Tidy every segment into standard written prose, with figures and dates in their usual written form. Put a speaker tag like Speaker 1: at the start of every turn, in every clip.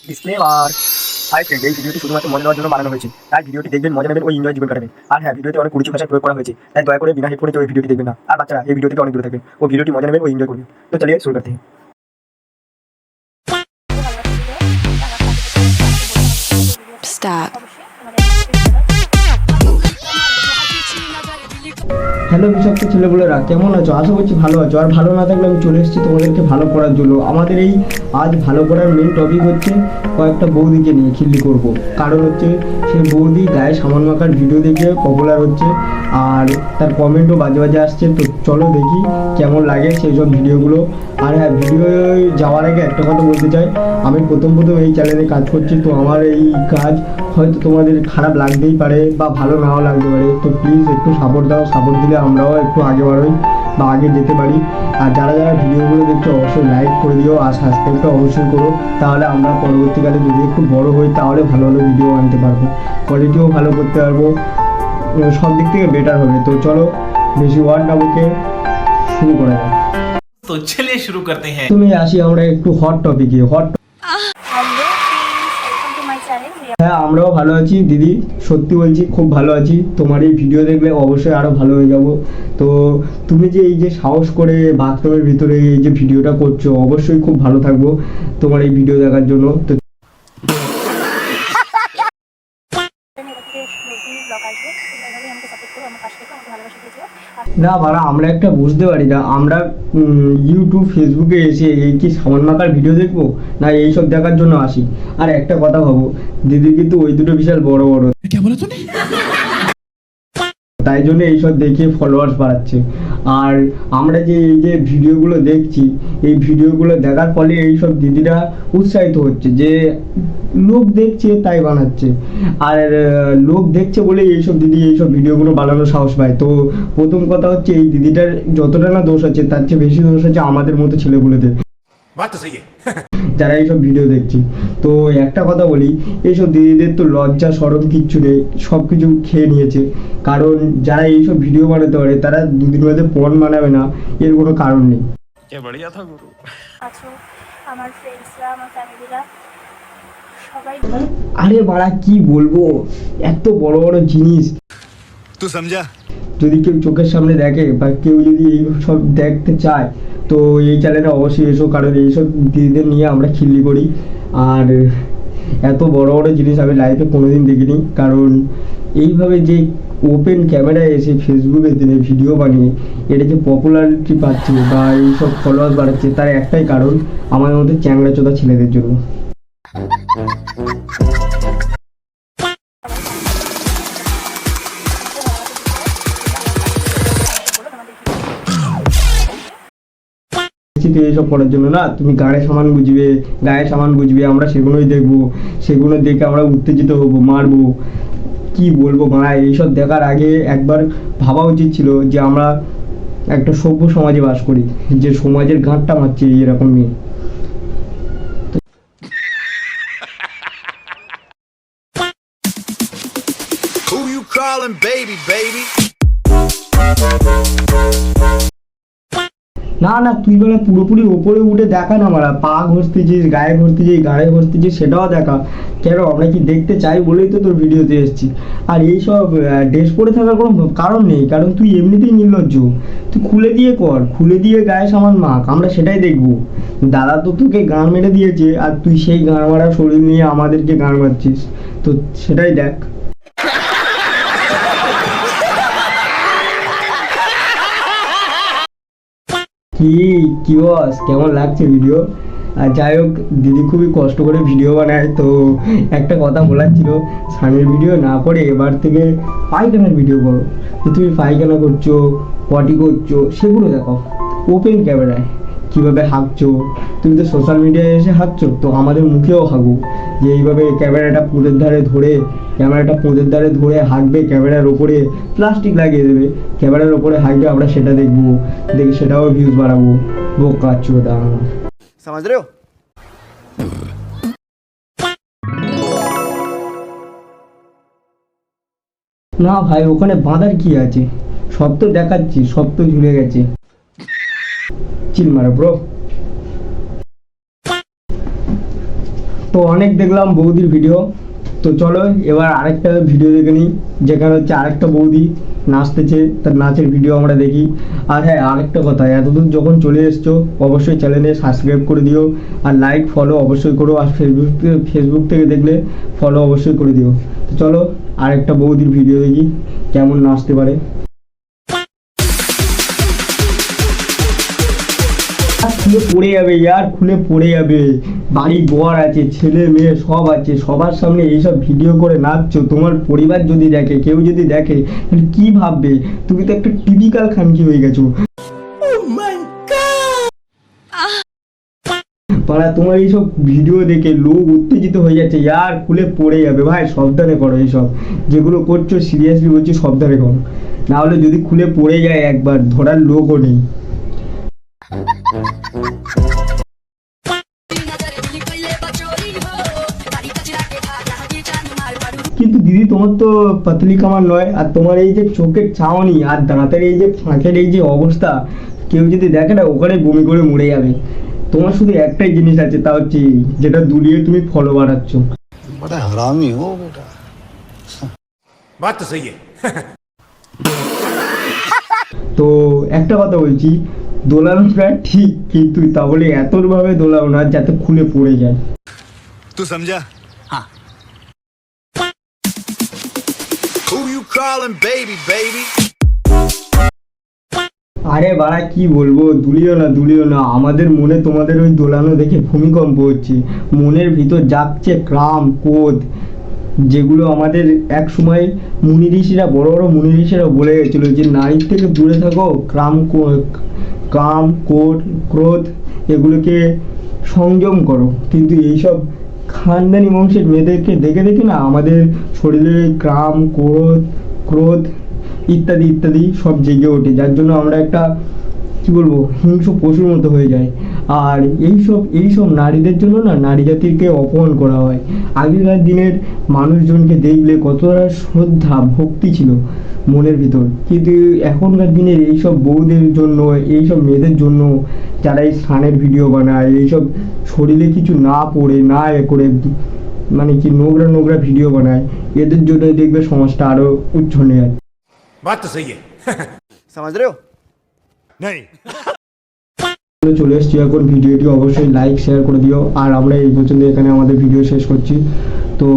Speaker 1: Disclaimer. Hi friend, এই ভিডিওটি শুধুমাত্র মজা নেওয়ার জন্য বানানো হয়েছে। তাই ভিডিওটি দেখবেন, মজা নেবেন ও এনজয় জীবন কাটাবেন। আর হ্যাঁ, ভিডিওতে অনেক কুরুচি ভাষা প্রয়োগ করা হয়েছে, তাই দয়া করে বিনা হেডফোনে কেউ এই ভিডিওটি দেখবেন না। আর বাচ্চারা এই ভিডিও থেকে অনেক দূরে থাকবেন ও ভিডিওটি মজা নেবেন ও এনজয় করবেন। তো চলিए শুরু करते हैं।
Speaker 2: Stop.
Speaker 3: হ্যালো বিষাক্ত ছেলেগুলোরা, কেমন আছো? আশা করছি ভালো আছো। আর ভালো না থাকলে আমি চলে এসেছি তোমাদেরকে ভালো করার জন্য। আমাদের এই আজ ভালো করার মেন টপিক হচ্ছে কয়েকটা বৌদিকে নিয়ে খিল্লি করব। কারণ হচ্ছে সেই বৌদি গায়ে সামান মাখার ভিডিও দেখে পপুলার হচ্ছে, আর তার কমেন্টও বাজে বাজে আসছে। তো চলো দেখি কেমন লাগে সেই সব ভিডিওগুলো। আর হ্যাঁ, ভিডিও যাওয়ার আগে একটা কথা বলতে চাই, আমি প্রথম এই চ্যানেলে কাজ করছি। তো আমার এই কাজ হয়তো তোমাদের খারাপ লাগতেই পারে বা ভালো নাও লাগতে পারে। তো প্লিজ একটু সাপোর্ট দাও, সাপোর্ট দিলে আমরাও একটু আগে বাড়ই বা আগে যেতে পারি। আর যারা যারা ভিডিওগুলো দেখছো অবশ্যই লাইক করে দিও আর সাবস্ক্রাইবটা অবশ্যই করো। তাহলে আমরা পরবর্তীকালে যদি একটু বড় হই তাহলে ভালো ভালো ভিডিও আনতে পারবো, কোয়ালিটিও ভালো করতে পারবো, সব দিক থেকে বেটার হবে। তো চলো বেশি ওয়ার্ড না বকে শুরু করা যাক।
Speaker 4: तो चलिए शुरू करते हैं।
Speaker 3: তুমি আসি আমরা একটু হট টপিকে। হ্যাঁ, আমরাও ভালো আছি দিদি, সত্যি বলছি খুব ভালো আছি। তোমার এই ভিডিও দেখলে অবশ্যই আরো ভালো হয়ে যাব। তো তুমি যে এই যে সাহস করে বাথরুমের ভিতরে এই যে ভিডিওটা করছো, অবশ্যই খুব ভালো থাকবো তোমার এই ভিডিও দেখার জন্য। তো না বাড়া, আমরা একটা বুঝতে পারি না, আমরা ইউটিউব ফেসবুকে এসে এই কি সামান মাখার ভিডিও দেখবো না এইসব দেখার জন্য আসি? আর একটা কথা ভাবো, দিদির কিন্তু ওই দুটো বিশাল বড় বড়, তাই জন্য এইসব দেখে ফলোয়ার্স বাড়াচ্ছে। আর আমরা যে এই যে ভিডিওগুলো দেখছি, এই ভিডিওগুলো দেখার ফলে এইসব দিদিরা উৎসাহিত হচ্ছে যে লোক দেখছে তাই বানাচ্ছে। আর লোক দেখছে বলে এইসব দিদি এইসব ভিডিওগুলো বানানোর সাহস পায়। তো প্রথম কথা হচ্ছে এই দিদিটার যতটা না দোষ আছে তার চেয়ে বেশি দোষ আছে আমাদের মতো ছেলেগুলোদের, যারা এইসব ভিডিও দেখছি। তো একটা কথা বলি, এইসব দিদিদের তো লজ্জা শরম কিচ্ছু নেই, সব কিছু খেয়ে নিয়েছে। কারণ যারা এইসব ভিডিও বানাতে পারে তারা দুদিন মধ্যে পণ বানাবে না, এর কোনো কারণ নেই।
Speaker 5: আছো আমার ফ্রেন্ডসরা, আমার ফ্যামিলিরা সবাই।
Speaker 3: আরে বাড়া কি বলবো, এত বড় বড় জিনিস
Speaker 6: তুই সমঝা,
Speaker 3: যদি কেউ চোখের সামনে দেখে বা কেউ যদি এই সব দেখতে চায় তো এই চ্যানেলে অবশ্যই এসো। কারণ এইসব দিদিদের নিয়ে আমরা খিল্লি করি। আর এত বড় বড় জিনিস আমি লাইফে কোনোদিন দেখিনি। কারণ এইভাবে যে ওপেন ক্যামেরায় এসে ফেসবুকে দিনে ভিডিও বানিয়ে এটা যে পপুলারিটি পাচ্ছে বা এইসব ফলোয়ার্স বাড়াচ্ছে, তার একটাই কারণ আমাদের মধ্যে চ্যাংড়া চোদা ছেলেদের জন্য। এইসব করার জন্য না, তুমি গায়ে সামান বুঝবে, আমরা সেগুলোই দেখবো, সেগুলো দেখে আমরা উত্তেজিত হবো, মারবো। কি বলবো মারা, এইসব দেখার আগে একবার ভাবা উচিত ছিল যে আমরা একটা সভ্য সমাজে বাস করি, যে সমাজের গাঁটটা মারছে এরকম মেয়ে।
Speaker 6: who you calling baby baby?
Speaker 3: না না, তুই বলে পুরোপুরি ওপরে উঠে দেখা না মারা, পা ঘষতেছিস, গায়ে ঘষতেছিস, সেটাও দেখা। কেন, আমরা কি দেখতে চাই বলেই তো তোর ভিডিওতে এসেছি। আর এইসব ড্রেস পরে থাকার কোনো কারণ নেই, কারণ তুই এমনিতেই নির্লজ্জ। তুই খুলে দিয়ে গায়ে সামান মাখ, আমরা সেটাই দেখবো। দাদা তো তোকে গান মেরে দিয়েছে আর তুই সেই গান মারা শরীর নিয়ে আমাদেরকে গান মারছিস, তো সেটাই দেখ। কি বস, কেমন লাগছে ভিডিও? আর যাই হোক, দিদি খুবই কষ্ট করে ভিডিও বানায়। তো একটা কথা বলার ছিল, স্নানের ভিডিও না করে এবার থেকে পায়খানার ভিডিও করো। যে তুমি পায়খানা করছো, পটি করছো, সেগুলো দেখো ওপেন ক্যামেরায়। কীভাবে হাঁকছো, তুমি তো সোশ্যাল মিডিয়ায় এসে হাঁকছো, তো আমাদের মুখেও হাঁকো। যে এইভাবে ক্যামেরাটা পোঁদের ধারে ধরে হাঁকবে, ক্যামেরার ওপরে প্লাস্টিক লাগিয়ে দেবে, ক্যামেরার ওপরে হাঁকবে, আমরা সেটা দেখবো, দেখে সেটাও ভিউজ বাড়াবো। বোকা চোদা আমার।
Speaker 6: समझ रहे हो?
Speaker 3: না ভাই, ওখানে বাঁধার কি আছে? সব তো দেখাচ্ছি, সব তো ঝুলে গেছে। চিল মারা ব্রো। তো অনেক দেখলাম বৌদির ভিডিও, তো চলো এবার আরেকটা ভিডিও দেখে নিই, যেখানে হচ্ছে আরেকটা বৌদি নাচতেছে, তার নাচের ভিডিও আমরা দেখি। আর হ্যাঁ, আরেকটা কথা, এতদূর যখন চলে এসছো অবশ্যই চ্যানেলে সাবস্ক্রাইব করে দিও, আর লাইক ফলো অবশ্যই করো, আর ফেসবুক থেকে দেখলে ফলো অবশ্যই করে দিও। তো চলো আরেকটা বৌদির ভিডিও দেখি কেমন নাচতে পারে। খুলে পড়ে যাবে ইয়ার, খুলে পড়ে যাবে। বাড়ি ঘর আছে, ছেলে মেয়ে সব আছে, সবার সামনে এইসব ভিডিও করে নাচছো, তোমার পরিবার যদি দেখে, কেউ যদি দেখে তাহলে কি ভাববে? তুমি তো একটা টিপিক্যাল খানকি হয়ে গেছো। পাড়া তোমার এইসব ভিডিও দেখে লোক উত্তেজিত হয়ে যাচ্ছে ইয়ার, খুলে পড়ে যাবে ভাই। সাবধানে করো এইসব, যেগুলো করছো সিরিয়াসলি বলছি সাবধানে করো, না হলে যদি খুলে পড়ে যায় একবার ধরার লোকও নেই। কিন্তু দিদি তোমার তো পাতলি কামার নয়, আর তোমার এই যে চোখের চাওনি আর দাঁতের এই যে ফাঁকের এই যে অবস্থা, কেউ যদি দেখে না ওখানে বমি করে মরে যাবে। তোমার শুধু একটাই জিনিস আছে, তা হচ্ছে যেটা দুলিয়ে তুমি ফলো বাড়াচ্ছ।
Speaker 6: बड़ा हरामी हो बेटा।
Speaker 4: बात तो सही है।
Speaker 3: তো একটা কথা বলছি, দোলানোটা ঠিক, কিন্তু তা বলে এতর ভাবে দোলাও না যাতে খুলে পড়ে যায়।
Speaker 6: तू समझा? हाँ। Who you calling baby baby?
Speaker 3: আরে বাড়া কি বলবো, দুলিও না, আমাদের মনে তোমাদের ওই দোলানো দেখে ভূমিকম্প হচ্ছে, মনের ভিতর জাগছে ক্রাম ক্রোধ, যেগুলো আমাদের এক সময় মুনি ঋষিরা, বড় বড় মুনি ঋষিরা বলে গেছিল যে নারীর থেকে দূরে থাকো, কাম ক্রোধ এগুলোকে সংযম করো। কিন্তু এইসব খানদানি বংশের মেয়েদেরকে দেখে দেখে না আমাদের শরীরে কাম ক্রোধ ইত্যাদি ইত্যাদি সব জেগে ওঠে, যার জন্য আমরা একটা কি বলবো হিংস্র পশুর মতো হয়ে যায়। আর এইসব নারীদের জন্য না নারী জাতিকে অপমান করা হয়। আগেকার দিনের মানুষজনকে দেখলে কতটা শ্রদ্ধা ভক্তি ছিল মনের ভিতর, কিন্তু এখনকার দিনের এইসব বউদের জন্য, এইসব মেয়েদের জন্য যারা এই স্নানের ভিডিও বানায়, এইসব শরীরে কিছু না পড়ে না করে মানে কি নোংরা ভিডিও বানায়, এদের জন্য দেখবে সমাজটা আরো উচ্ছন্নে যায়।
Speaker 4: बात तो सही है।
Speaker 6: समझ रहे हो? नहीं।
Speaker 3: চলে এসছি এখন, ভিডিওটি অবশ্যই লাইক শেয়ার করে দিও, আর আমরা এই পর্যন্ত এখানে আমাদের ভিডিও শেষ করছি। তো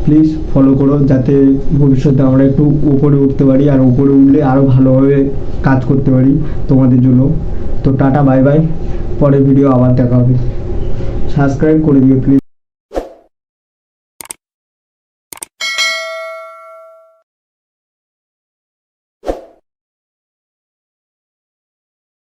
Speaker 3: প্লিজ ফলো করো, যাতে ভবিষ্যতে আমরা একটু উপরে উঠতে পারি, আর উপরে উঠলে আরও ভালোভাবে কাজ করতে পারি তোমাদের জন্য। তো টাটা বাই বাই, পরের ভিডিও আবার দেখা হবে, সাবস্ক্রাইব করে দিও প্লিজ।